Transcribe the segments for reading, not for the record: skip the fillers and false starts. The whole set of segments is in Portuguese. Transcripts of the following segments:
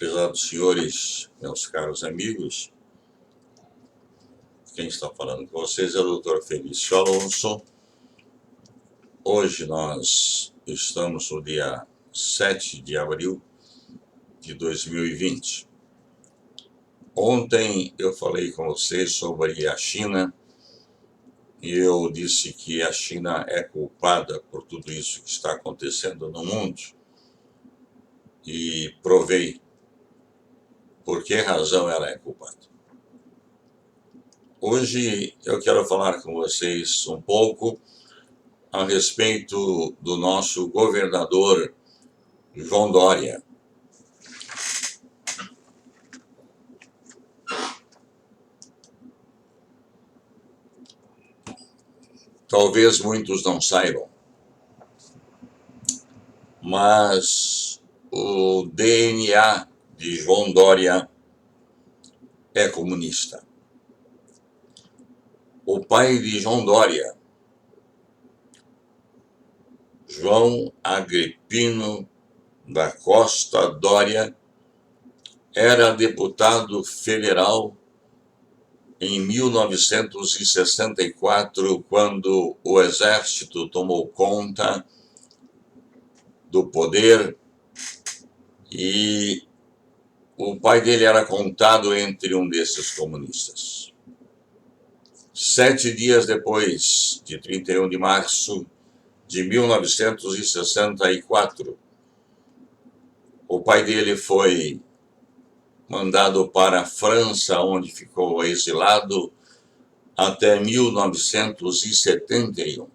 Prezados senhores, meus caros amigos, quem está falando com vocês é o Dr. Felício Alonso. Hoje nós estamos no dia 7 de abril de 2020. Ontem eu falei com vocês sobre a China e eu disse que a China é culpada por tudo isso que está acontecendo no mundo e provei por que razão ela é culpada. Hoje eu quero falar com vocês um pouco a respeito do nosso governador João Dória. Talvez muitos não saibam, mas o DNA de João Dória é comunista. O pai de João Dória, João Agripino da Costa Dória, era deputado federal em 1964, quando o exército tomou conta do poder e o pai dele era contado entre um desses comunistas. 7 dias depois, de 31 de março de 1964, o pai dele foi mandado para a França, onde ficou exilado até 1971,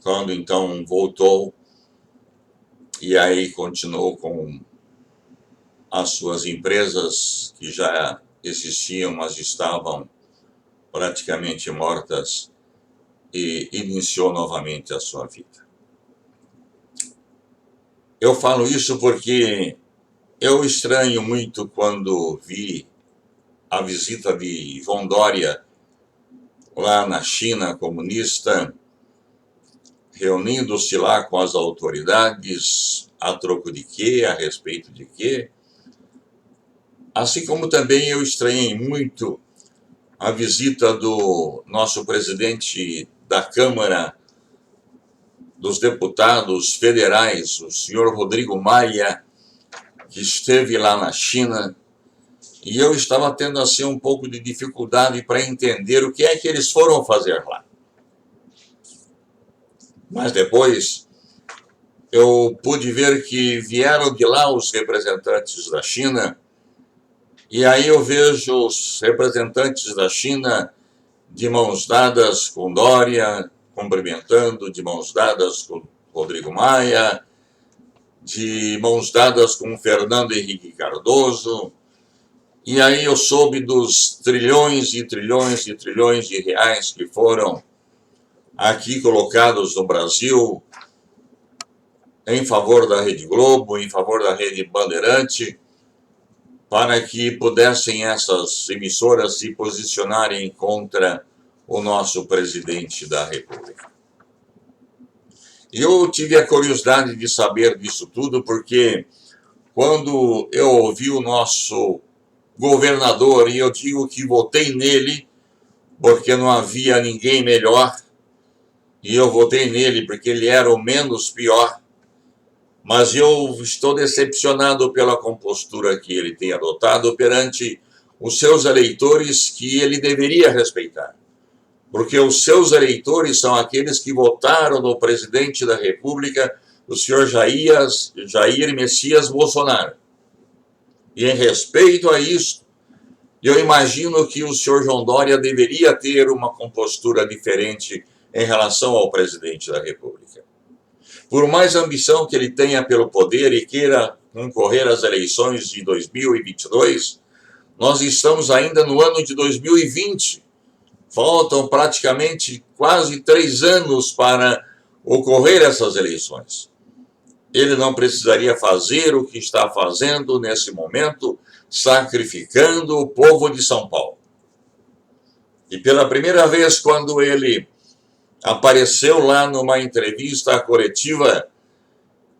quando então voltou e aí continuou com as suas empresas que já existiam, mas estavam praticamente mortas, e iniciou novamente a sua vida. Eu falo isso porque eu estranho muito quando vi a visita de João Dória lá na China comunista, reunindo-se lá com as autoridades, a troco de quê, a respeito de quê. Assim como também eu estranhei muito a visita do nosso presidente da Câmara dos Deputados Federais, o senhor Rodrigo Maia, que esteve lá na China, e eu estava tendo assim um pouco de dificuldade para entender o que é que eles foram fazer lá. Mas depois eu pude ver que vieram de lá os representantes da China, e aí eu vejo os representantes da China de mãos dadas com Dória, cumprimentando, de mãos dadas com Rodrigo Maia, de mãos dadas com Fernando Henrique Cardoso, e aí eu soube dos trilhões e trilhões e trilhões de reais que foram aqui colocados no Brasil em favor da Rede Globo, em favor da Rede Bandeirante, para que pudessem essas emissoras se posicionarem contra o nosso presidente da República. E eu tive a curiosidade de saber disso tudo, porque quando eu ouvi o nosso governador, e eu digo que votei nele, porque não havia ninguém melhor, e eu votei nele porque ele era o menos pior, mas eu estou decepcionado pela compostura que ele tem adotado perante os seus eleitores, que ele deveria respeitar. Porque os seus eleitores são aqueles que votaram no presidente da República, o senhor Jair Messias Bolsonaro. E em respeito a isso, eu imagino que o senhor João Dória deveria ter uma compostura diferente em relação ao presidente da República. Por mais ambição que ele tenha pelo poder e queira concorrer às eleições de 2022, nós estamos ainda no ano de 2020. Faltam praticamente quase 3 anos para ocorrer essas eleições. Ele não precisaria fazer o que está fazendo nesse momento, sacrificando o povo de São Paulo. E pela primeira vez, quando ele apareceu lá numa entrevista coletiva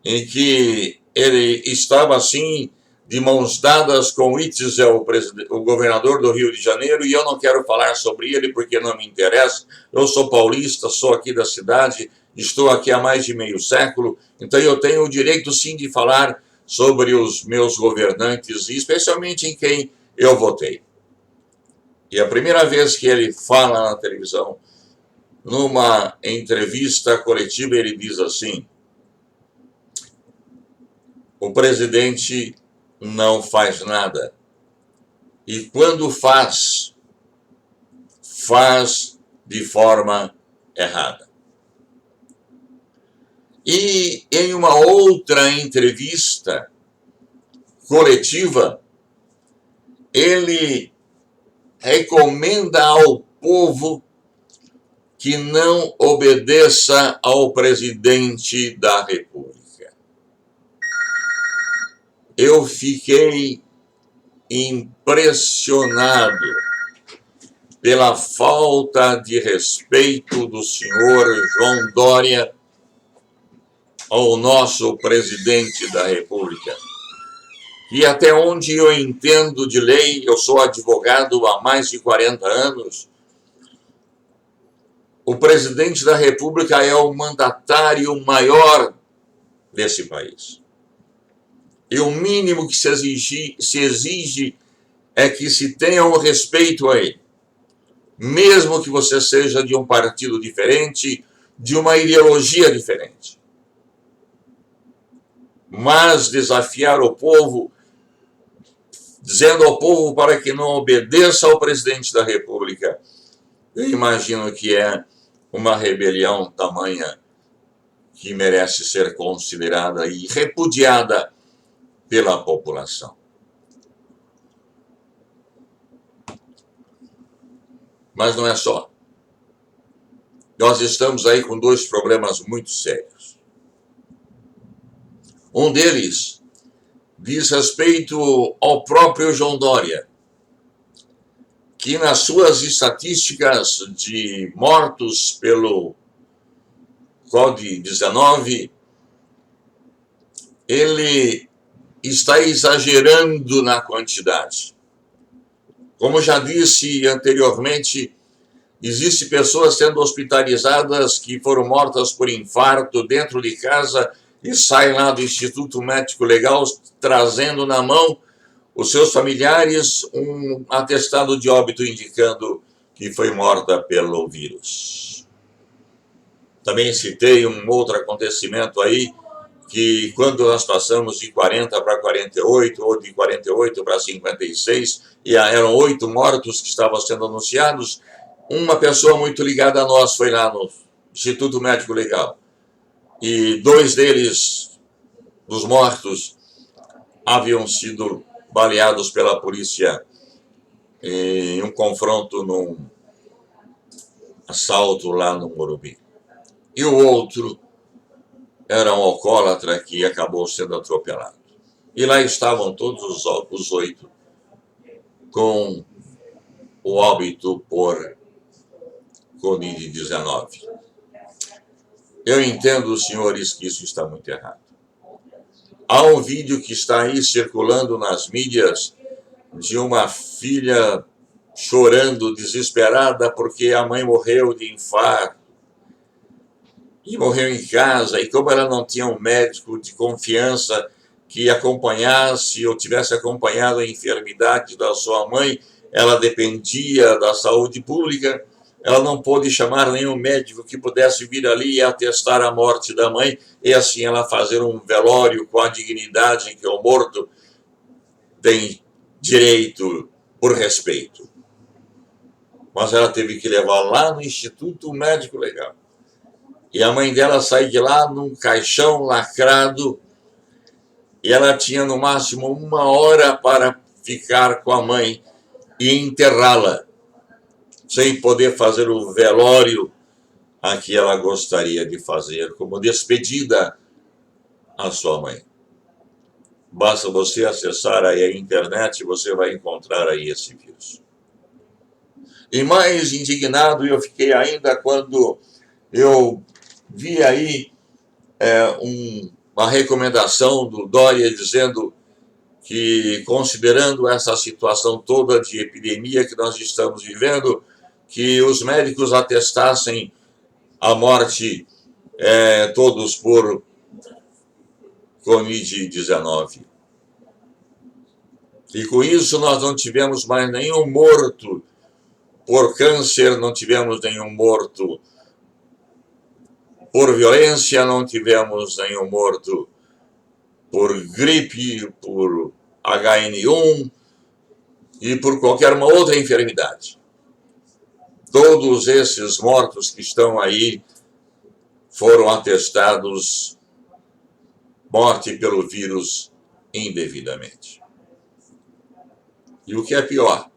em que ele estava assim de mãos dadas com Witzel, o governador do Rio de Janeiro, e eu não quero falar sobre ele porque não me interessa. Eu sou paulista, sou aqui da cidade, estou aqui há mais de meio século, então eu tenho o direito sim de falar sobre os meus governantes, e especialmente em quem eu votei. E a primeira vez que ele fala na televisão, numa entrevista coletiva, ele diz assim: o presidente não faz nada. E quando faz, faz de forma errada. E em uma outra entrevista coletiva, ele recomenda ao povo que não obedeça ao presidente da República. Eu fiquei impressionado pela falta de respeito do senhor João Dória ao nosso presidente da República. E até onde eu entendo de lei, eu sou advogado há mais de 40 anos, o presidente da República é o mandatário maior desse país. E o mínimo que se exige é que se tenha um respeito a ele. Mesmo que você seja de um partido diferente, de uma ideologia diferente. Mas desafiar o povo, dizendo ao povo para que não obedeça ao presidente da República, eu imagino que é uma rebelião tamanha que merece ser considerada e repudiada pela população. Mas não é só. Nós estamos aí com dois problemas muito sérios. Um deles diz respeito ao próprio João Dória, que nas suas estatísticas de mortos pelo Covid-19, ele está exagerando na quantidade. Como já disse anteriormente, existem pessoas sendo hospitalizadas que foram mortas por infarto dentro de casa e saem lá do Instituto Médico Legal trazendo na mão os seus familiares um atestado de óbito indicando que foi morta pelo vírus. Também citei um outro acontecimento aí, que quando nós passamos de 40 para 48, ou de 48 para 56, e eram 8 mortos que estavam sendo anunciados, uma pessoa muito ligada a nós foi lá no Instituto Médico Legal. E 2 deles, dos mortos, haviam sido baleados pela polícia em um confronto num assalto lá no Morumbi. E o outro era um alcoólatra que acabou sendo atropelado. E lá estavam todos os 8 com o óbito por Covid-19. Eu entendo, senhores, que isso está muito errado. Há um vídeo que está aí circulando nas mídias de uma filha chorando, desesperada, porque a mãe morreu de infarto. E morreu em casa, e como ela não tinha um médico de confiança que acompanhasse ou tivesse acompanhado a enfermidade da sua mãe, ela dependia da saúde pública, ela não pôde chamar nenhum médico que pudesse vir ali e atestar a morte da mãe, e assim ela fazer um velório com a dignidade que o morto tem direito por respeito. Mas ela teve que levar lá no Instituto Médico Legal. E a mãe dela sai de lá num caixão lacrado, e ela tinha no máximo 1 hora para ficar com a mãe e enterrá-la, sem poder fazer o velório a que ela gostaria de fazer, como despedida à sua mãe. Basta você acessar aí a internet, você vai encontrar aí esse vírus. E mais indignado eu fiquei ainda quando eu vi aí uma recomendação do Dória dizendo que, considerando essa situação toda de epidemia que nós estamos vivendo, que os médicos atestassem a morte todos por Covid-19. E com isso nós não tivemos mais nenhum morto por câncer, não tivemos nenhum morto por violência, não tivemos nenhum morto por gripe, por HN1 e por qualquer uma outra enfermidade. Todos esses mortos que estão aí foram atestados morte pelo vírus indevidamente. E o que é pior,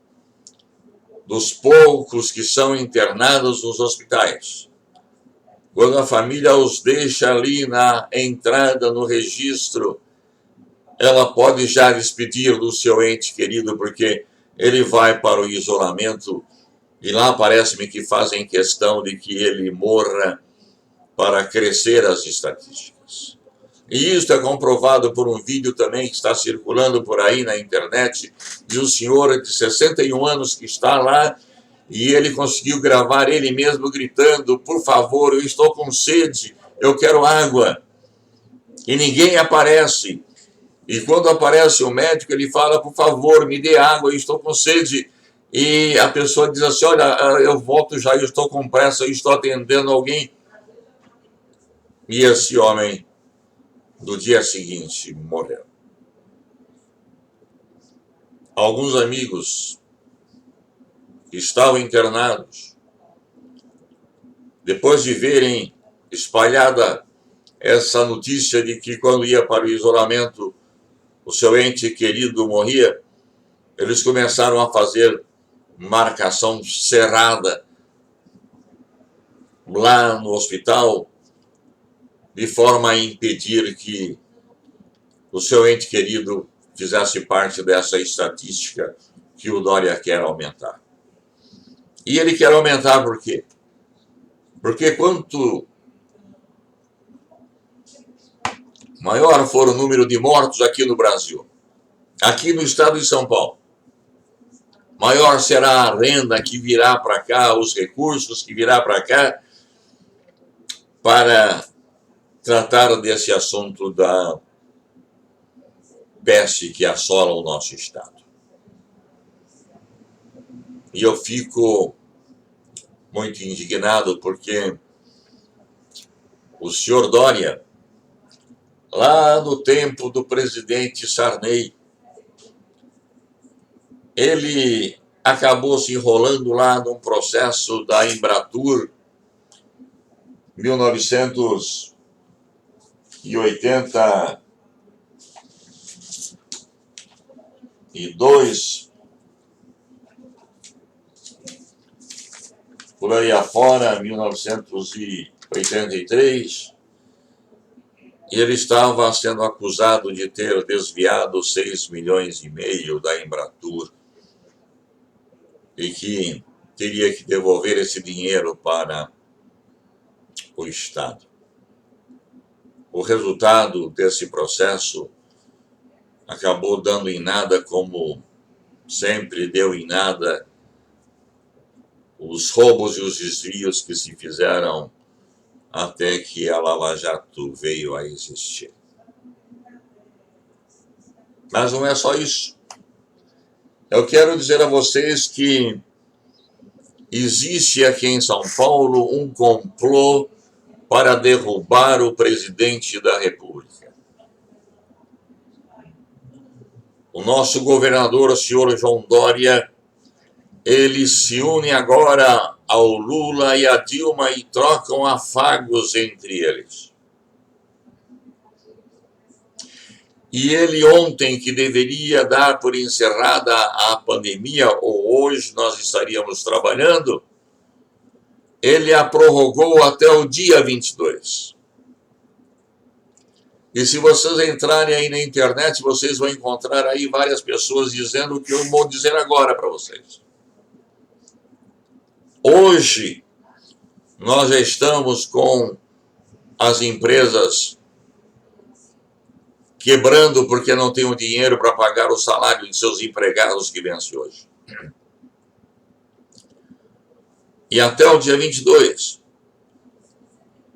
dos poucos que são internados nos hospitais, quando a família os deixa ali na entrada, no registro, ela pode já despedir do seu ente querido, porque ele vai para o isolamento, e lá parece-me que fazem questão de que ele morra para crescer as estatísticas. E isso é comprovado por um vídeo também que está circulando por aí na internet, de um senhor de 61 anos que está lá, e ele conseguiu gravar ele mesmo gritando: por favor, eu estou com sede, eu quero água. E ninguém aparece. E quando aparece o médico, ele fala: por favor, me dê água, eu estou com sede. E a pessoa diz assim: olha, eu volto já, eu estou com pressa, eu estou atendendo alguém. E esse homem, no dia seguinte, morreu. Alguns amigos que estavam internados, depois de verem espalhada essa notícia de que quando ia para o isolamento, o seu ente querido morria, eles começaram a fazer marcação cerrada lá no hospital, de forma a impedir que o seu ente querido fizesse parte dessa estatística que o Dória quer aumentar. E ele quer aumentar por quê? Porque quanto maior for o número de mortos aqui no Brasil, aqui no estado de São Paulo, maior será a renda que virá para cá, os recursos que virá para cá, para tratar desse assunto da peste que assola o nosso estado. E eu fico muito indignado porque o senhor Dória, lá no tempo do presidente Sarney, ele acabou se enrolando lá num processo da Embratur, 1982, por aí afora, 1983, e ele estava sendo acusado de ter desviado 6,5 milhões da Embratur e que teria que devolver esse dinheiro para o Estado. O resultado desse processo acabou dando em nada, como sempre deu em nada, os roubos e os desvios que se fizeram até que a Lava Jato veio a existir. Mas não é só isso. Eu quero dizer a vocês que existe aqui em São Paulo um complô para derrubar o presidente da República. O nosso governador, o senhor João Dória, ele se une agora ao Lula e à Dilma e trocam afagos entre eles. E ele ontem, que deveria dar por encerrada a pandemia, ou hoje nós estaríamos trabalhando, ele a prorrogou até o dia 22. E se vocês entrarem aí na internet, vocês vão encontrar aí várias pessoas dizendo o que eu vou dizer agora para vocês. Hoje, nós já estamos com as empresas quebrando porque não tem o dinheiro para pagar o salário de seus empregados que vence hoje. E até o dia 22,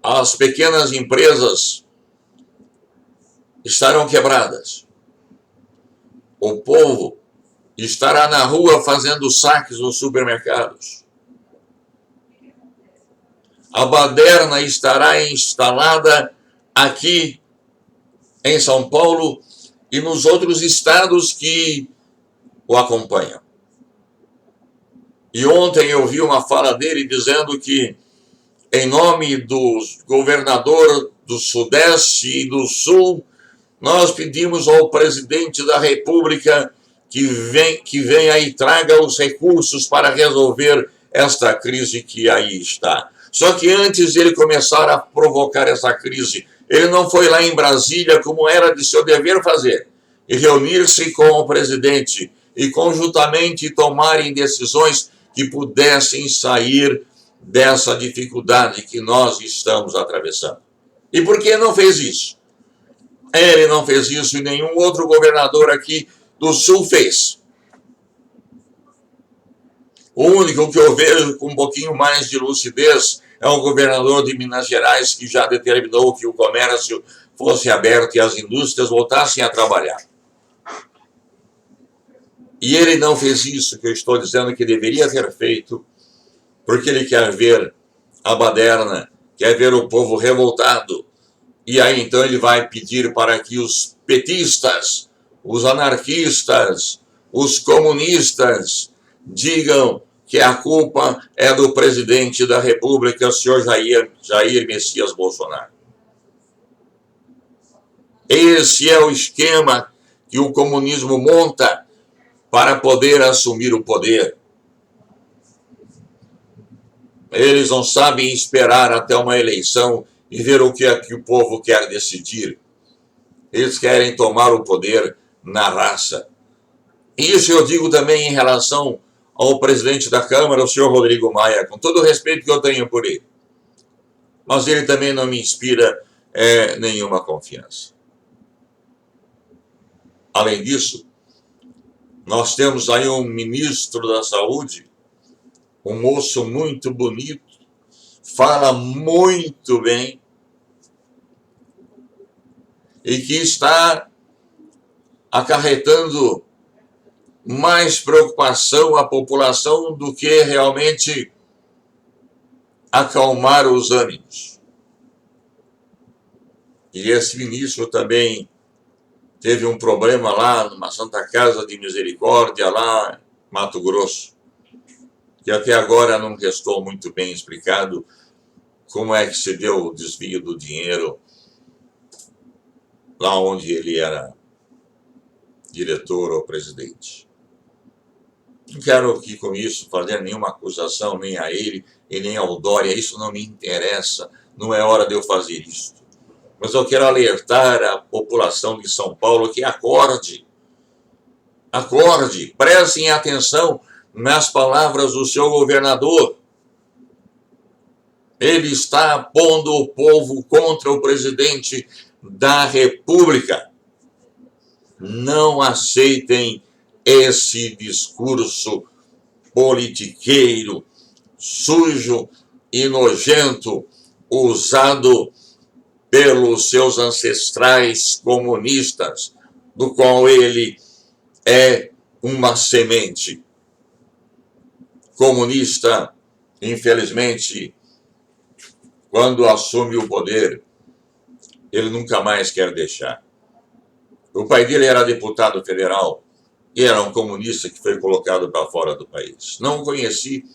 as pequenas empresas estarão quebradas. O povo estará na rua fazendo saques nos supermercados. A baderna estará instalada aqui em São Paulo e nos outros estados que o acompanham. E ontem eu vi uma fala dele dizendo que, em nome do governador do Sudeste e do Sul, nós pedimos ao presidente da República que venha e traga os recursos para resolver esta crise que aí está. Só que antes de ele começar a provocar essa crise, ele não foi lá em Brasília, como era de seu dever fazer, e reunir-se com o presidente e conjuntamente tomarem decisões que pudessem sair dessa dificuldade que nós estamos atravessando. E por que não fez isso? Ele não fez isso e nenhum outro governador aqui do Sul fez. O único que eu vejo com um pouquinho mais de lucidez é o governador de Minas Gerais, que já determinou que o comércio fosse aberto e as indústrias voltassem a trabalhar. E ele não fez isso que eu estou dizendo que deveria ter feito, porque ele quer ver a baderna, quer ver o povo revoltado. E aí então ele vai pedir para que os petistas, os anarquistas, os comunistas digam que a culpa é do presidente da República, o senhor Jair Messias Bolsonaro. Esse é o esquema que o comunismo monta para poder assumir o poder. Eles não sabem esperar até uma eleição e ver o que é que o povo quer decidir. Eles querem tomar o poder na raça. E isso eu digo também em relação ao presidente da Câmara, o senhor Rodrigo Maia, com todo o respeito que eu tenho por ele. Mas ele também não me inspira nenhuma confiança. Além disso, nós temos aí um ministro da Saúde, um moço muito bonito, fala muito bem e que está acarretando mais preocupação à população do que realmente acalmar os ânimos. E esse ministro também teve um problema lá numa Santa Casa de Misericórdia, lá em Mato Grosso, que até agora não restou muito bem explicado como é que se deu o desvio do dinheiro lá onde ele era diretor ou presidente. Não quero aqui com isso fazer nenhuma acusação nem a ele e nem ao Dória, isso não me interessa, não é hora de eu fazer isso. Mas eu quero alertar a população de São Paulo que acorde, prestem atenção nas palavras do seu governador. Ele está pondo o povo contra o presidente da República. Não aceitem esse discurso politiqueiro, sujo e nojento, usado pelos seus ancestrais comunistas, do qual ele é uma semente. Comunista, infelizmente, quando assume o poder, ele nunca mais quer deixar. O pai dele era deputado federal e era um comunista que foi colocado para fora do país. Não o conheci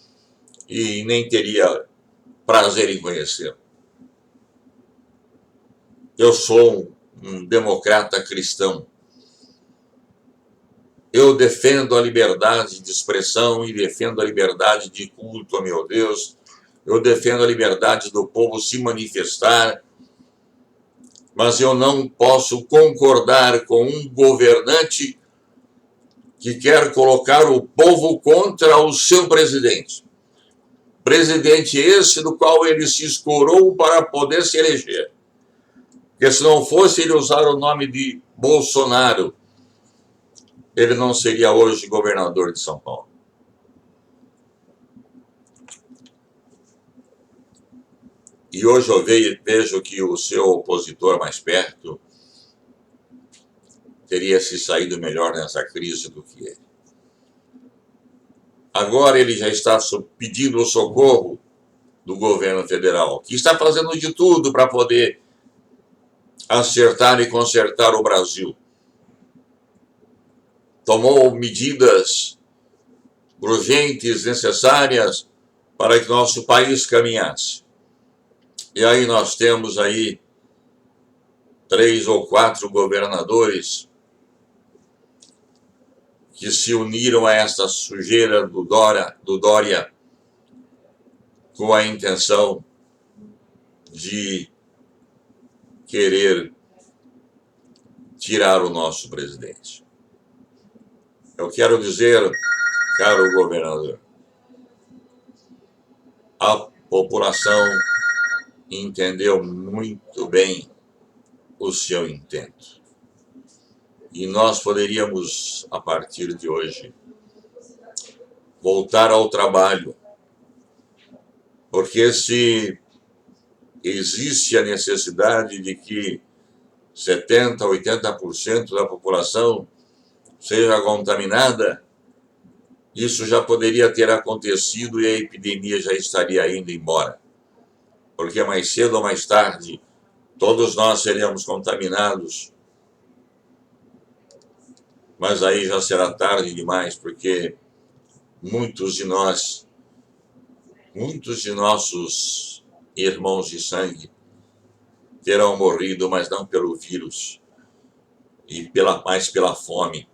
e nem teria prazer em conhecê-lo. Eu sou um democrata cristão. Eu defendo a liberdade de expressão e defendo a liberdade de culto a meu Deus. Eu defendo a liberdade do povo se manifestar. Mas eu não posso concordar com um governante que quer colocar o povo contra o seu presidente. Presidente esse do qual ele se escorou para poder se eleger. Porque se não fosse ele usar o nome de Bolsonaro, ele não seria hoje governador de São Paulo. E hoje eu vejo que o seu opositor mais perto teria se saído melhor nessa crise do que ele. Agora ele já está pedindo o socorro do governo federal, que está fazendo de tudo para poder acertar e consertar o Brasil. Tomou medidas urgentes, necessárias, para que nosso país caminhasse. E aí nós temos aí 3 ou 4 governadores que se uniram a essa sujeira do Dória com a intenção de querer tirar o nosso presidente. Eu quero dizer, caro governador, a população entendeu muito bem o seu intento. E nós poderíamos, a partir de hoje, voltar ao trabalho, porque se existe a necessidade de que 70%, 80% da população seja contaminada, isso já poderia ter acontecido e a epidemia já estaria indo embora. Porque mais cedo ou mais tarde, todos nós seríamos contaminados. Mas aí já será tarde demais, porque muitos de nossos irmãos de sangue terão morrido, mas não pelo vírus, mas pela fome,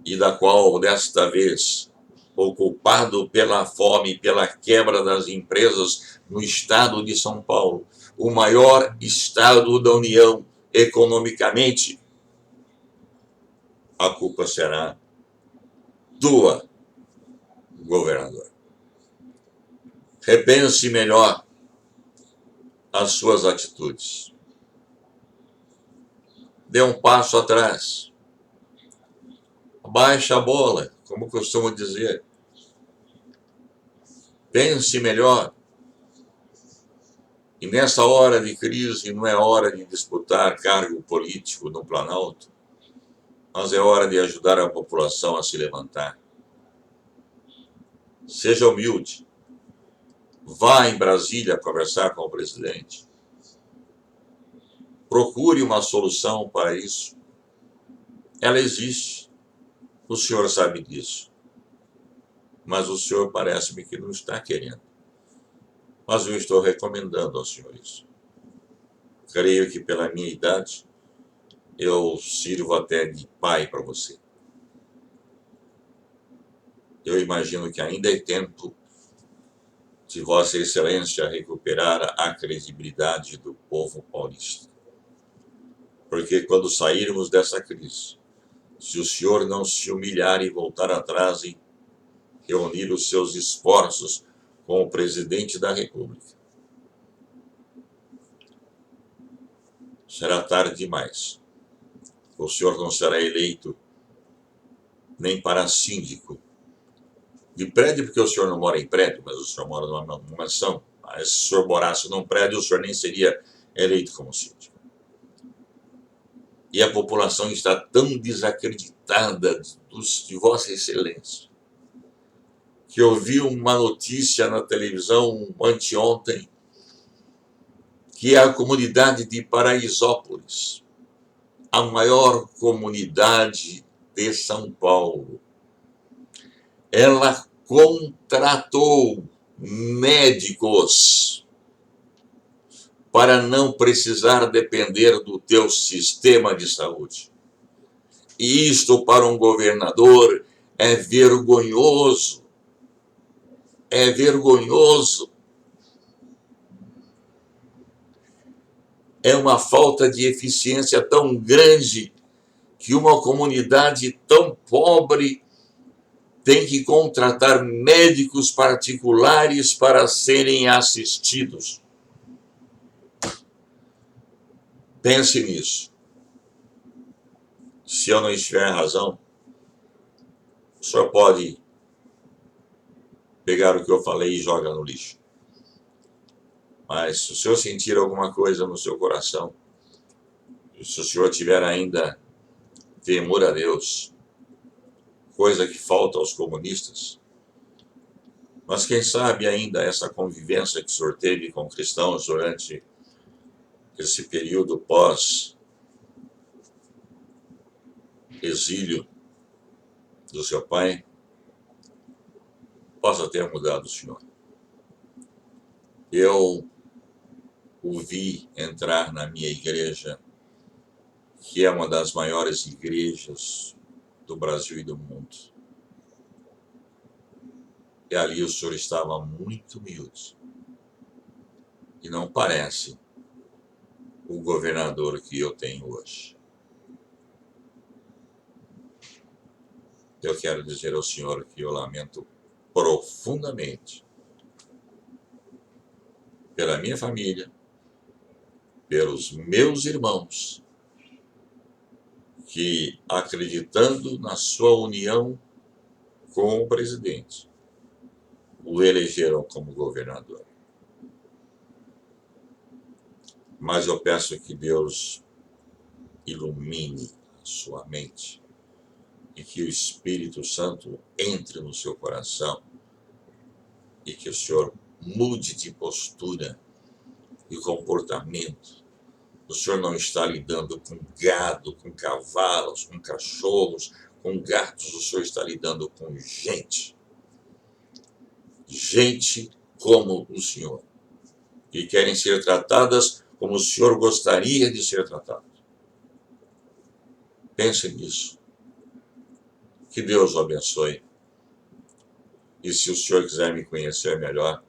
e da qual, desta vez, o culpado pela fome, pela quebra das empresas no estado de São Paulo, o maior estado da União economicamente, a culpa será tua, governador. Repense melhor as suas atitudes. Dê um passo atrás. Baixa a bola, como costumo dizer. Pense melhor. E nessa hora de crise não é hora de disputar cargo político no Planalto, mas é hora de ajudar a população a se levantar. Seja humilde. Vá em Brasília conversar com o presidente. Procure uma solução para isso. Ela existe. O senhor sabe disso. Mas o senhor parece-me que não está querendo. Mas eu estou recomendando ao senhor isso. Creio que pela minha idade, eu sirvo até de pai para você. Eu imagino que ainda é tempo de Vossa Excelência recuperar a credibilidade do povo paulista. Porque quando sairmos dessa crise, se o senhor não se humilhar e voltar atrás e reunir os seus esforços com o presidente da República, será tarde demais. O senhor não será eleito nem para síndico de prédio, porque o senhor não mora em prédio, mas o senhor mora numa mansão. Mas se o senhor morasse num prédio, o senhor nem seria eleito como síndico. E a população está tão desacreditada de Vossa Excelência, que eu vi uma notícia na televisão anteontem, que é a comunidade de Paraisópolis, a maior comunidade de São Paulo. Ela contratou médicos para não precisar depender do teu sistema de saúde. E isto para um governador é vergonhoso. É vergonhoso. É uma falta de eficiência tão grande que uma comunidade tão pobre tem que contratar médicos particulares para serem assistidos. Pense nisso. Se eu não estiver em razão, o senhor pode pegar o que eu falei e joga no lixo. Mas se o senhor sentir alguma coisa no seu coração, se o senhor tiver ainda temor a Deus, coisa que falta aos comunistas, mas quem sabe ainda essa convivência que o senhor teve com cristãos durante esse período pós-exílio do seu pai, possa ter mudado o senhor. Eu o vi entrar na minha igreja, que é uma das maiores igrejas do Brasil e do mundo. E ali o senhor estava muito humilde. E não parece o governador que eu tenho hoje. Eu quero dizer ao senhor que eu lamento profundamente pela minha família, pelos meus irmãos, que, acreditando na sua união com o presidente, o elegeram como governador. Mas eu peço que Deus ilumine a sua mente e que o Espírito Santo entre no seu coração e que o senhor mude de postura e comportamento. O senhor não está lidando com gado, com cavalos, com cachorros, com gatos. O senhor está lidando com gente. Gente como o senhor. Que querem ser tratadas como o senhor gostaria de ser tratado. Pense nisso. Que Deus o abençoe. E se o senhor quiser me conhecer melhor,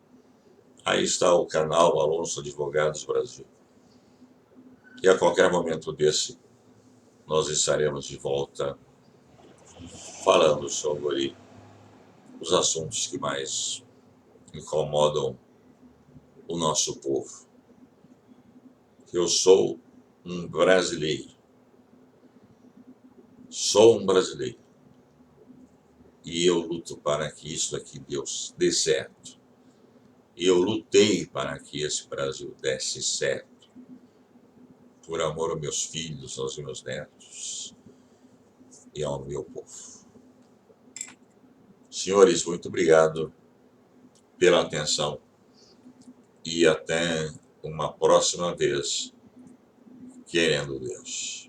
aí está o canal Alonso Advogados Brasil. E a qualquer momento desse, nós estaremos de volta falando sobre os assuntos que mais incomodam o nosso povo. Eu sou um brasileiro. Sou um brasileiro. E eu luto para que isso aqui dê certo. E eu lutei para que esse Brasil desse certo. Por amor aos meus filhos, aos meus netos e ao meu povo. Senhores, muito obrigado pela atenção e até uma próxima vez, querendo Deus.